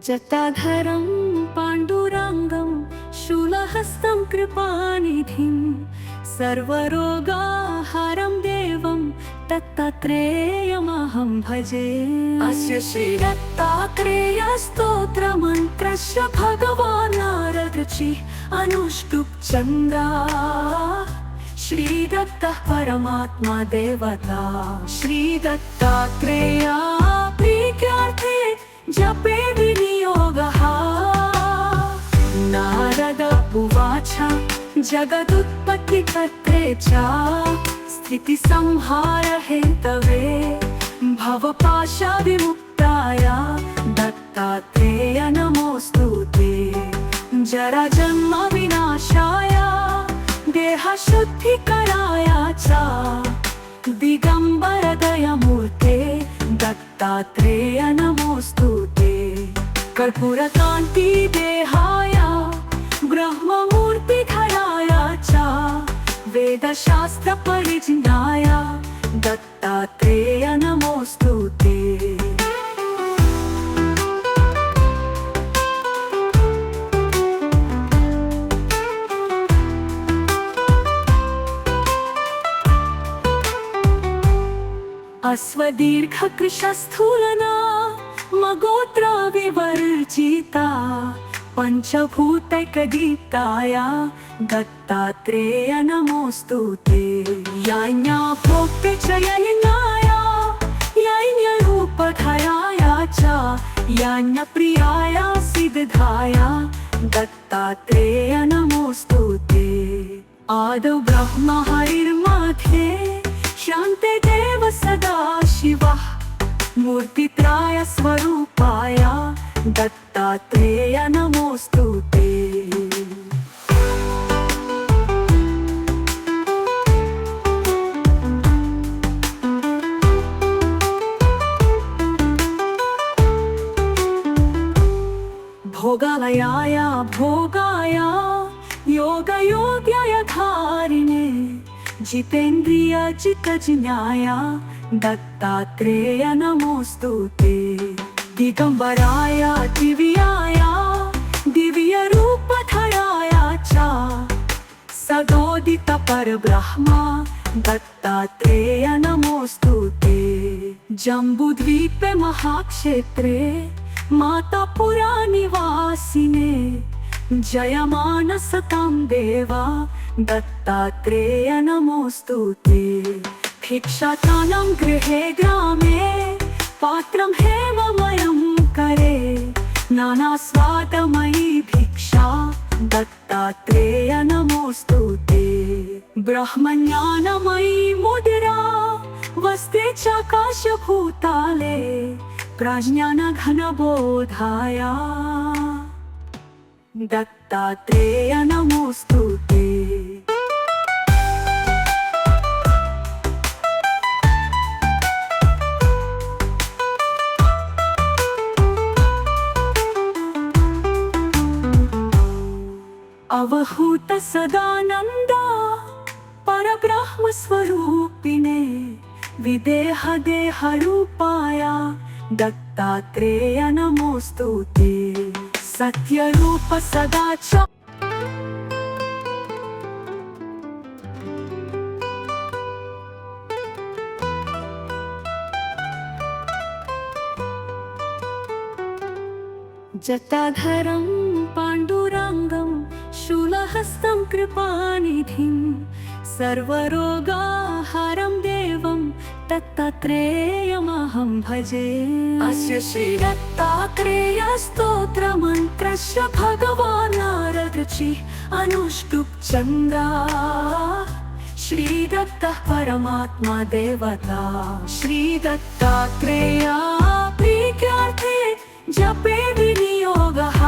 जटाधरं पाण्डुरङ्गं शूलहस्तं कृपानिधिं सर्वरोगाहारं देवं दत्तात्रेयमहं भजे। अस्य श्रीदत्तात्रेयस्तोत्रमन्त्रस्य भगवान् नारदऋषिः अनुष्टुप् चन्द्रा। श्रीदत्तः परमात्मा देवता। श्रीदत्तात्रेया प्रीत्यार्थे जपे विनियोगः। नारद उवाच जगदुत्पत्तिकर्त्रे च स्थितिसंहारहेतवे भवपाशविमुक्ताय दत्तात्रेय नमोऽस्तु ते। जराजन्मविनाशाय देहशुद्धिकराय च दिगम्बरदयमूर्ते दत्तात्रेय नमोऽस्तु ते। कर्पूरकान्ति देहाय ब्रह्ममूर्तिधराय च वेदशास्त्रपरिज्ञाय दत्तात्रेय नमोऽस्तु ते। अश्वदीर्घकृशस्थूलना मगोत्र विवर्जिता पञ्चभूतैकदीप्ताय दत्तात्रेय नमोऽस्तु ते। याज्ञा भोक्ते च यज्ञाय यज्ञरूपधराय च यज्ञप्रियाय सिद्धाय दत्तात्रेय नमोऽस्तु ते। आदौ ब्रह्म हरिर्मध्ये शान्ते देव सदा शिवः मूर्तित्राय स्वरूपाय दत्तात्रेय नमोऽस्तु ते। भोगालयाय भोगाय योगयोग्याय धारिणे जितेन्द्रिय जितजिज्ञाय दत्तात्रेय नमोऽस्तु ते। दिगम्बराय दिव्याय दिव्यरूपधराय च सदोदित परब्रह्म दत्तात्रेय नमोऽस्तु ते। जम्बूद्वीपे महाक्षेत्रे मातापुरा निवासिने जयमानसतां देवा दत्तात्रेय नमोऽस्तु ते। भिक्षातानं गृहे ग्रामे पात्रं हेममयं करे नानास्वादमयी भिक्षा दत्तात्रेय नमोऽस्तु ते। ब्रह्मज्ञानमयी मुद्रा वस्ते चाकाशभूताले प्रज्ञानघनबोधाय दत्तात्रेय नमोऽस्तु ते। अवहूत सदानंदा परब्रह्म स्वरूपिणे विदेह देह रूपाय दत्तात्रेय नमोऽस्तु ते। सत्यरूप सदा च जटाधरं पाण्डुरङ्गं शूलहस्तं कृपानिधिं सर्वरोगाहारं देवं दत्तात्रेयमहं भजे। अस्य श्रीदत्तात्रेयस्तोत्रमन्त्रस्य भगवान् नारदऋषिः अनुष्टुप् चन्द्रा। श्रीदत्तः परमात्मा देवता। श्रीदत्तात्रेया प्रीत्यार्थे जपे विनियोगः।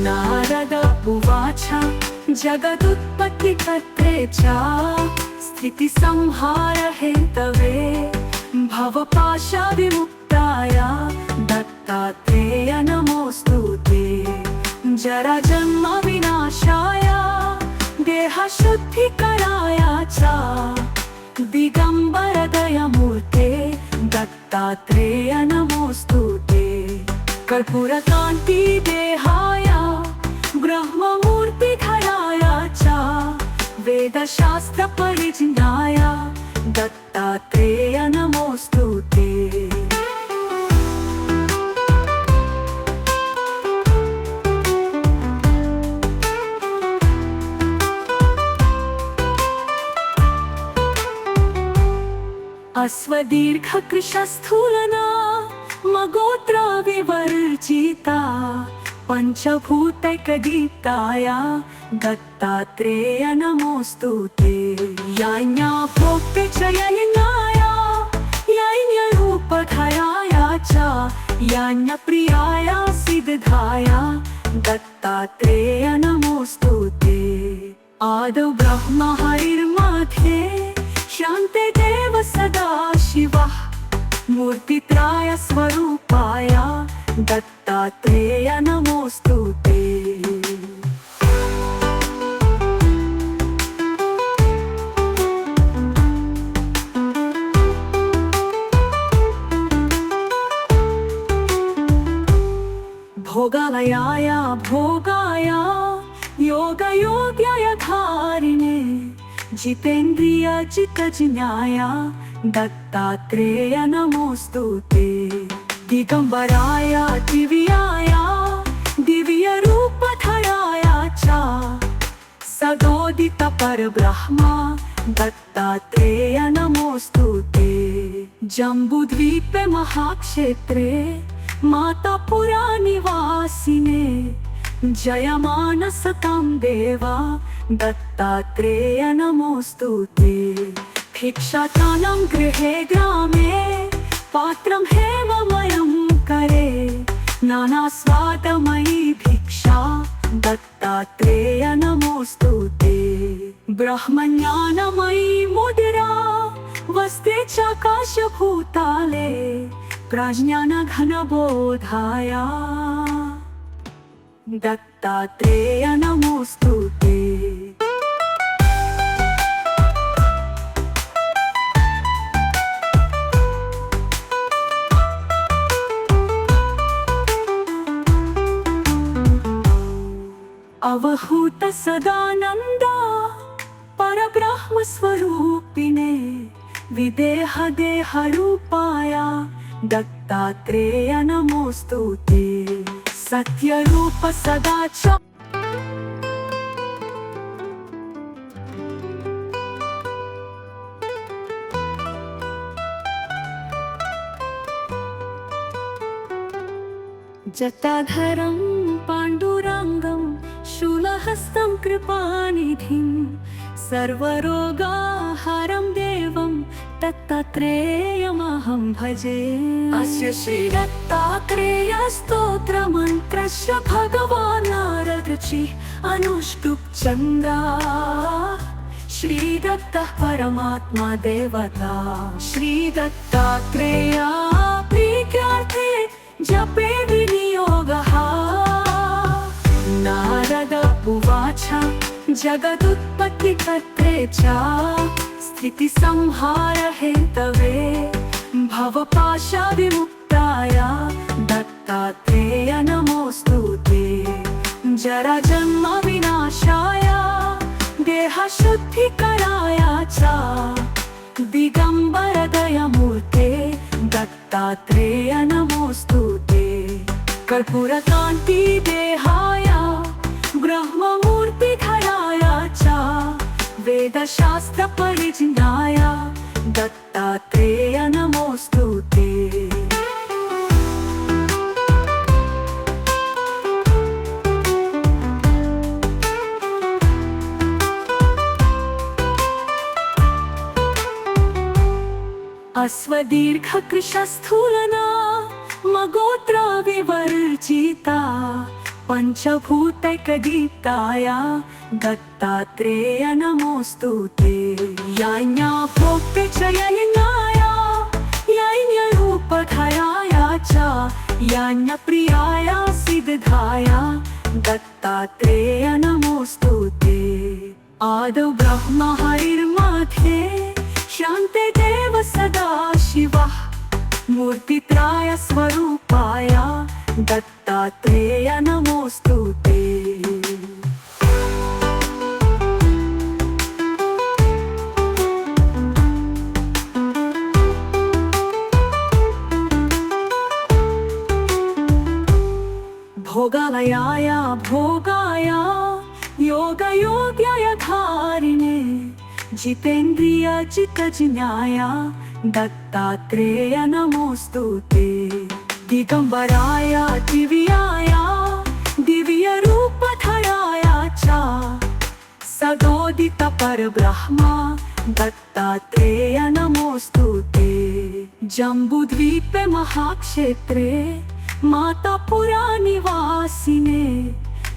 नारद उवाच जगदुत्पत्तिकर्त्रे च स्थितिसंहारहेतवे भवपाशविमुक्ताय दत्तात्रेय नमोऽस्तु ते। जराजन्मविनाशाय देहशुद्धिकराय च दिगम्बरदयमूर्ते दत्तात्रेय नमोऽस्तु ते। कर्पूरकान्ति देहाय ब्रह्ममूर्तिधराय च वेदशास्त्र परिज्ञाय दत्तात्रेय नमोऽस्तु ते। अश्वदीर्घकृशस्थूलना मगोत्र विवर्जिता पंचभूतैकदीप्ताय दत्तात्रेय नमोऽस्तु ते। याज्ञा भोक्ते च यज्ञाय यज्ञरूपधराय च यज्ञप्रियाय सिद्धाय दत्तात्रेय नमोऽस्तु ते। आदौ ब्रह्म हरिर्मध्ये शान्ते देव सदा शिवः मूर्तित्राय स्वरूपाय दत्तात्रेय नमोऽस्तु ते। भोगालयाय भोगाय योगयोग्याय धारिणे जितेन्द्रिय चित्तज्ञाय दत्तात्रेय नमोऽस्तु ते। दिगंबराय दिव्याय दिव्यरूपधराय च सदोदित परब्रह्म दत्तात्रेय नमोऽस्तु ते। जम्बूद्वीपे महाक्षेत्रे मातापुरा निवासिने जयमानसतां देवा दत्तात्रेय नमोऽस्तु ते। भिक्षाटानं गृहे ग्रामे पात्रं हेममयं करे नानास्वादमयी भिक्षा दत्तात्रेय नमोऽस्तु ते। ब्रह्मज्ञानमयी मुद्रा वस्ते चाकाशभूताले प्रज्ञानघनबोधाय दत्तात्रेय नमोऽस्तु ते। अवहूत सदानंद परब्रह्म स्वरूपिणे विदेह देह रूपाय दत्तात्रेय नमोऽस्तु ते। सत्य रूप सदा च जटाधरं पाण्डुरङ्गं शूलहस्तं कृपानिधिं सर्वरोगाहरं देवं दत्तात्रेयमहं भजे। अस्य श्रीदत्तात्रेय स्तोत्रमन्त्रस्य भगवान् नारदऋषिः अनुष्टुप् चन्द्रा श्रीदत्तः परमात्मा देवता। श्रीदत्तात्रेय प्रीत्यार्थे जपे विनियोगः। नारद उवाच जगदुत्पत्तिकर्त्रे च स्थितिसंहार हेतवे भवपाशविमुक्ताय दत्तात्रेय नमोऽस्तु ते। जराजन्म विनाशाय देहशुद्धिकराय च दिगंबर दयामूर्ते दत्तात्रेय नमोऽस्तु ते। कर्पूरकान्ति देहाय ब्रह्ममूर्तिधराय च वेदशास्त्र परिज्ञाय दत्तात्रेय नमोऽस्तु ते। अश्वदीर्घकृशस्थूलना मगोत्र विवर्जिता पंचभूतैकदीप्ताय दत्तात्रेय नमोऽस्तु ते। याज्ञा भोक्ते च यज्ञाय यज्ञरूपधराय च यज्ञप्रियाय सिद्धाय दत्तात्रेय नमोऽस्तु ते। आदौ ब्रह्म हरिर्मध्ये शान्ते देव सदा शिवः मूर्तित्राय स्वरूपाय दत्तात्रेय नमोस्तुते। भोगालयाय भोगाय योगयोग्याय धारिणे जितेन्द्रिय चित्तजिज्ञाय दत्तात्रेय नमोस्तुते। दिगंबराय दिव्याय दिव्यरूपधराय च सदोदित परब्रह्म दत्तात्रेय नमोस्तुते। जम्बूद्वीपे महाक्षेत्रे मातापुरा निवासिने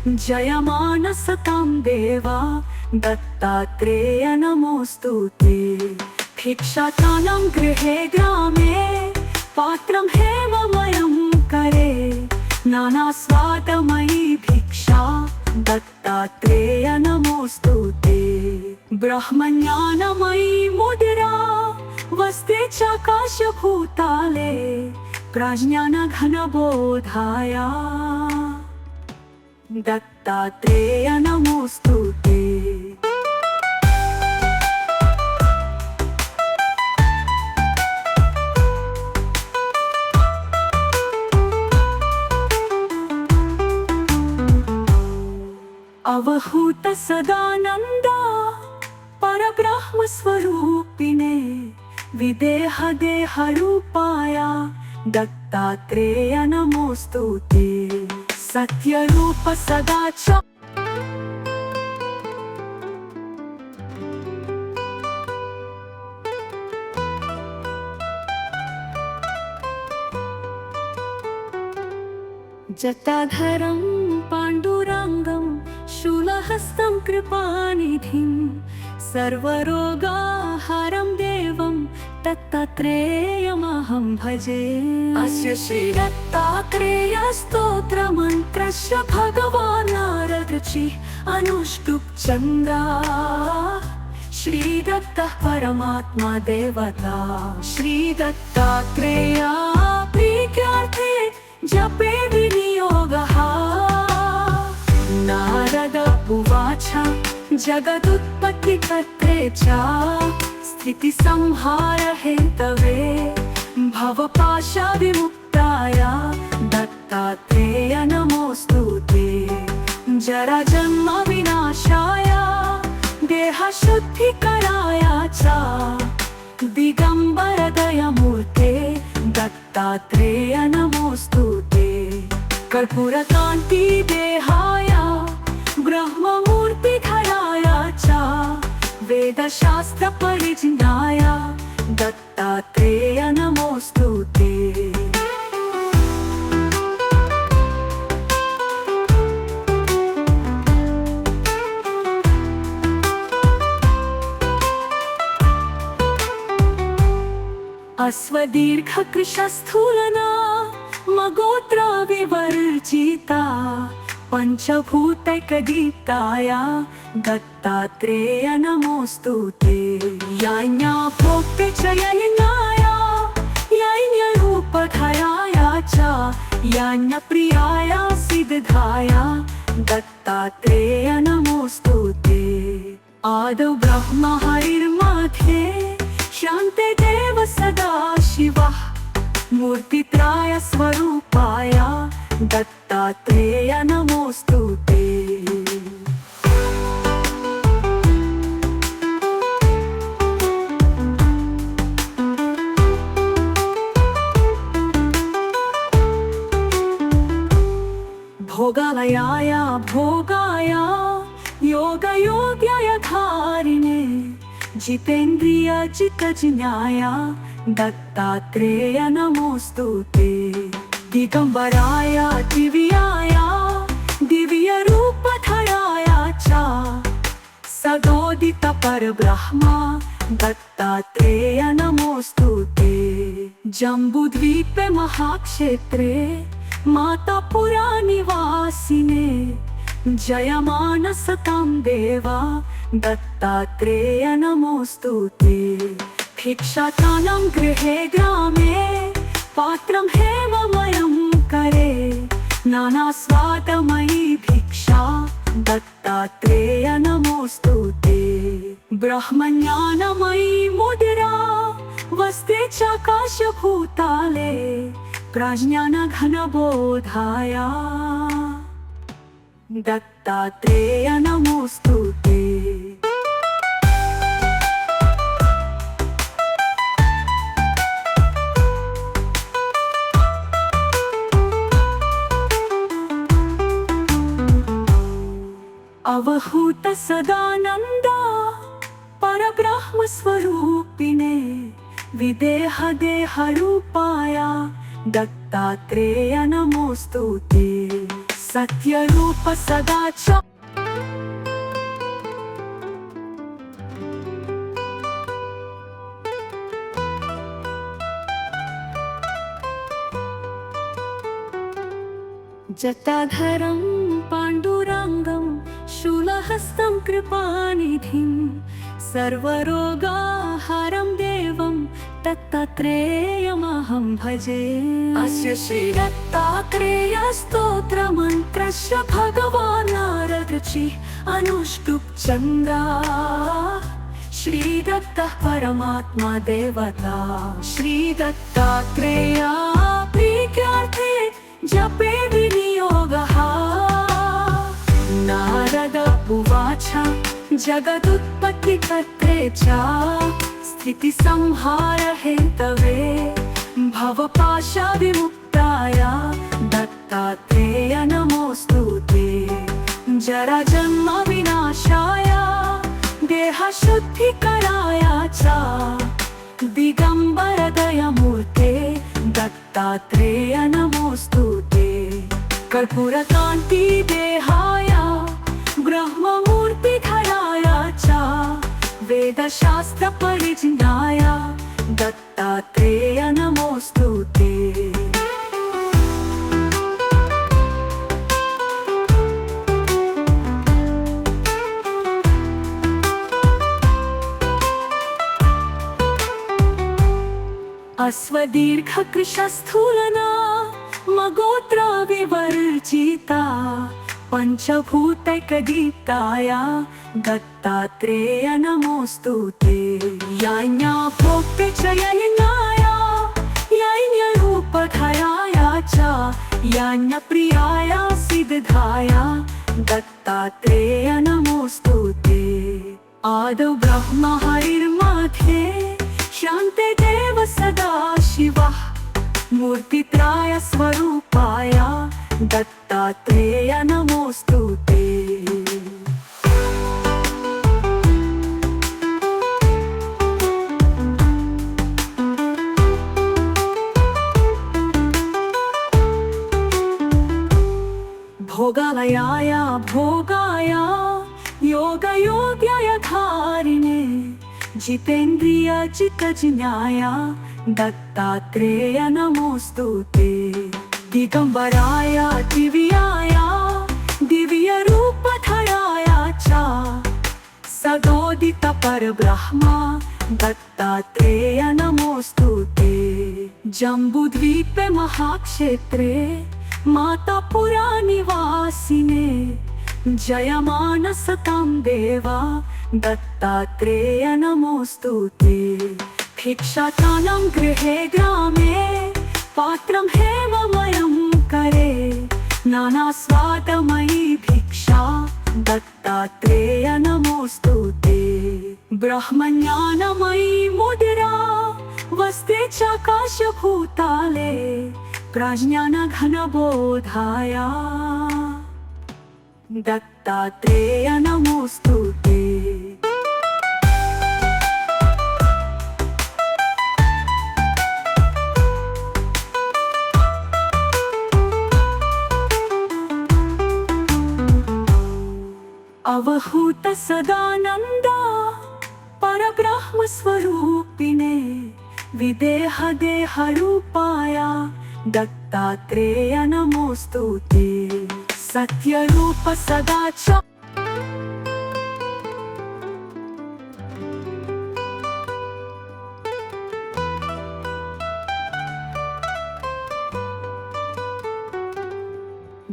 जयमान सतां देवा दत्तात्रेय नमोस्तुते। भिक्षाटनं गृहे ग्रामे पात्रं हेममयं करे नानास्वादमयी भिक्षा दत्तात्रेय नमोस्तुते। ब्रह्मज्ञानमयी मुद्रा वस्ते चाकाशभूताले प्रज्ञानघनबोधाय दत्तात्रेय नमोस्तुते। अवहूत सदानंद परब्रह्म स्वरूपिणे विदेह देह रूपाय दत्तात्रेय नमोस्तुते। सत्यरूप सदाच जटाधरं पाण्डुरङ्गं शूलहस्तं कृपानिधिं सर्वरोगाहरं देवं दत्तात्रेयमहं भजे। अस्य श्री दत्तात्रेय स्तोत्रमन्त्रस्य भगवान् नारदऋषिः अनुष्टुप् चन्द्रा श्री दत्तः परमात्मा देवता। श्री दत्तात्रेय प्रीत्यार्थे जपे विनियोगः। नारद उवाच जगदुत्पत्तिकर्त्रे च स्थितिसंहार हेतवे भवपाशविमुक्ताय दत्तात्रेय नमोस्तुते। जराजन्म विनाशाय देहशुद्धिकराय च दिगंबर दयामूर्ते दत्तात्रेय नमोस्तुते। कर्पूरकान्ति देहाय ब्रह्ममूर्तिधराय च वेदशास्त्र परिज्ञाय दत्तात्रेय नमोस्तुते। अश्वदीर्घकृशस्थूलना मगोत्र विवर्जिता पंचभूतैकदीप्ताय दत्तात्रेय नमोस्तुते। याज्ञा भोक्ते च यज्ञाय यज्ञरूपधराय च यज्ञप्रियाय सिद्धाय दत्तात्रेय नमोस्तुते। आदौ ब्रह्म हरिर्मध्ये शान्ते देव सदा शिवः मूर्तित्राय स्वरूपाय दत्तात्रेय नमोस्तुते। भोगालयाय भोगाय योगयोग्याय धारिणे जितेन्द्रिय चित्तजिज्ञाय दत्तात्रेय नमोस्तुते। दिगंबराय दिव्याय दिव्यरूपधराय च सदोदित परब्रह्म दत्तात्रेय नमोस्तुते। जम्बूद्वीपे महाक्षेत्रे मातापुरा निवासिने जयमान सतां देवा दत्तात्रेय नमोस्तुते। भिक्षाटनं गृहे ग्रामे पात्रं हेममयं करे नाना स्वादमयी भिक्षा दत्तात्रेय नमोस्तुते। ब्रह्मज्ञानमयी मुद्रा वसते चाकाशभूताले प्रज्ञानघनबोधाया दत्तात्रेय नमोस्तुते। अवहूत सदानंदा परब्रह्म स्वरूपिणे विदेह देह रूपाया दत्तात्रेय नमोस्तुते। सत्य रूप सदाचार जटाधरं पाण्डुरङ्गं शूलहस्तं कृपानिधिं सर्वरोगाहरं देवं दत्तात्रेयमहं भजे। अस्य श्रीदत्तात्रेयस्तोत्रमन्त्रस्य भगवान् नारदऋषिः अनुष्टुप् चन्द्रा श्रीदत्तः परमात्मा देवता। श्रीदत्तात्रेया प्रीत्यार्थे जपे विनियोगः। नारद उवाच जगदुत्पत्तिकर्त्रे च स्थितिसंहार हेतवे भवपाशविमुक्ताय दत्तात्रेय नमोस्तुते। जराजन्म विनाशाय देहशुद्धिकराय च दिगंबर दयामूर्ते दत्तात्रेय नमोस्तुते। कर्पूरकान्ति देहाय ब्रह्ममूर्तिधराय च वेदशास्त्र परिज्ञाय दत्तात्रेय नमोस्तुते। अश्वदीर्घकृशस्थूलना मगोत्र विवर्जिता पंचभूतैकदीप्ताय दत्तात्रेय नमोस्तुते। याज्ञा भोक्ते च यज्ञाय यज्ञरूपधराय च यज्ञप्रियाय सिद्धाय दत्तात्रेय नमोस्तुते। आदौ ब्रह्म हरिर्मध्ये शान्ते देव सदा शिवः मूर्तित्राय स्वरूपाय दत्तात्रेय नमोस्तुते। भोगालयाय भोगाय योगयोग्याय धारिणे जितेन्द्रिय चित्तज्ञाय दत्तात्रेय नमोस्तुते। दिगंबराय दिव्याय दिव्यरूपधराय च सदोदित परब्रह्म दत्तात्रेय नमोस्तुते। जम्बूद्वीपे महाक्षेत्रे मातापुरा निवासिने जयमान सतां देवा दत्तात्रेय नमोस्तुते। भिक्षाटानं गृहे ग्रामे पात्रं हेममयं करे नाना स्वादमयी भिक्षा दत्तात्रेय नमोस्तुते। ब्रह्मज्ञानमयी मुद्रा वसते चाकाशभूताले प्रज्ञानघनबोधाय दत्तात्रेय नमोस्तुते। अवहूत सदानंदा परब्रह्म स्वरूपिणे विदेह देह रूपाया दत्तात्रेय नमोस्तुते। सत्य रूप सदाचार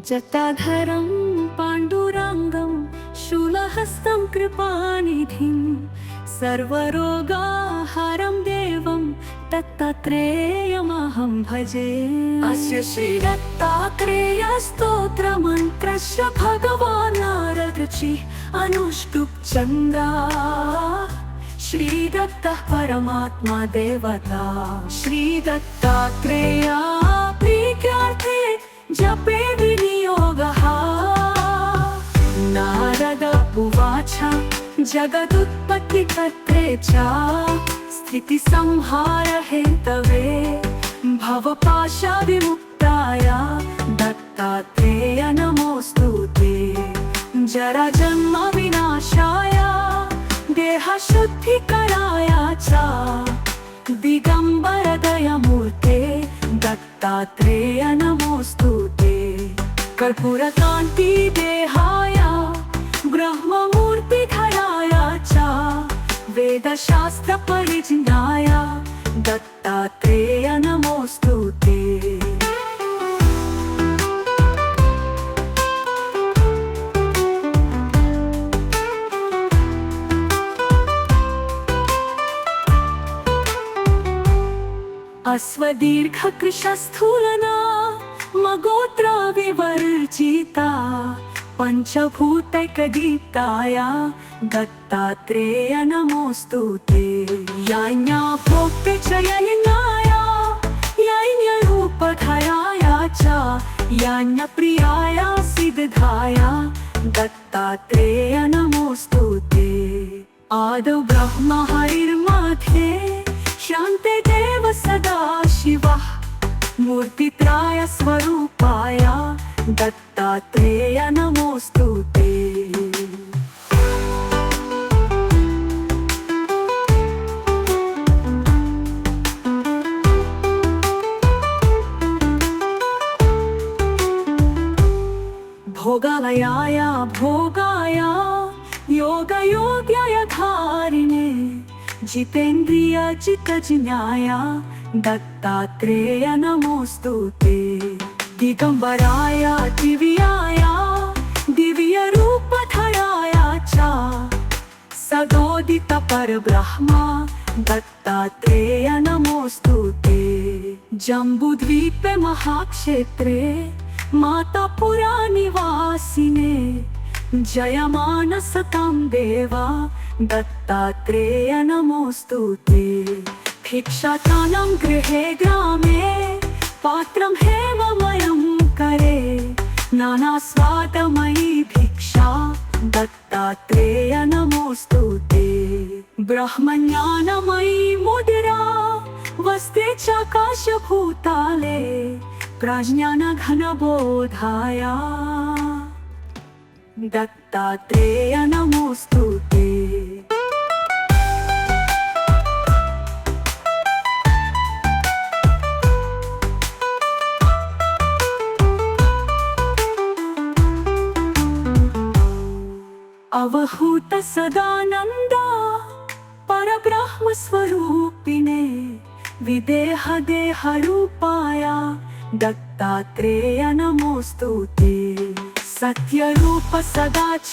जटाधरं पाण्डुरङ्गं शूलहस्तं कृपानिधिं सर्वरोगाहारं देवं दत्तात्रेयमहं भजे। अस्य श्रीदत्तात्रेयस्तोत्रमन्त्रस्य भगवान् नारदऋषिः अनुष्टुप् छन्दः। श्रीदत्तः परमात्मा देवता। श्रीदत्तात्रेया प्रीत्यार्थे जपे विनियोगः। नारद उवाच जगदुत्पत्तिकर्त्रे च स्थितिसंहार हेतवे भवपाशविमुक्ताय दत्तात्रेय नमोऽस्तु ते। जराजन्म विनाशाय देहशुद्धिकराय च दिगम्बर दयामूर्ते दत्तात्रेय नमोऽस्तु ते। कर्पूरकान्ति देहाय ब्रह्ममूर्तिधराय च वेदशास्त्र परिज्ञाय दत्तात्रेय नमोऽस्तु ते। अश्वदीर्घकृशस्थूलना मगोत्र विवर्जिता पंचभूतैकदीप्ताय दत्तात्रेय नमोऽस्तु ते। याज्ञा भोक्ते च यज्ञाय यज्ञरूपधराय च यज्ञप्रियाय सिद्धाय दत्तात्रेय नमोऽस्तु ते। आदौ ब्रह्म हरिर्मध्ये शान्ते देव सदा शिवः मूर्तित्राय स्वरूपाय दत्तात्रेय नमोऽस्तु ते। भोगालयाय भोगाय योगयोग्याय धारिणे जितेन्द्रिय चित्तजिज्ञाय दत्तात्रेय नमोऽस्तु ते। दिगम्बराय दिव्याय दिव्यरूपधराय च सदोदित परब्रह्म दत्तात्रेय नमोऽस्तु ते। जम्बूद्वीपे महाक्षेत्रे मातापुरा निवासिने जयमान सतां देवा दत्तात्रेय नमोऽस्तु ते। भिक्षाटानं गृहे ग्रामे पात्रं हेममयं करे नानास्वादमयी भिक्षा दत्तात्रेय नमोऽस्तु ते। ब्रह्मज्ञानमयी मुद्रा वस्ते चाकाशभूताले प्रज्ञानघनबोधाय दत्तात्रेय नमोऽस्तु ते। अवहूत सदानंद परब्रह्म स्वरूपिणे विदेह देह रूपाय दत्तात्रेय नमोऽस्तु ते। सत्यरूप सदा च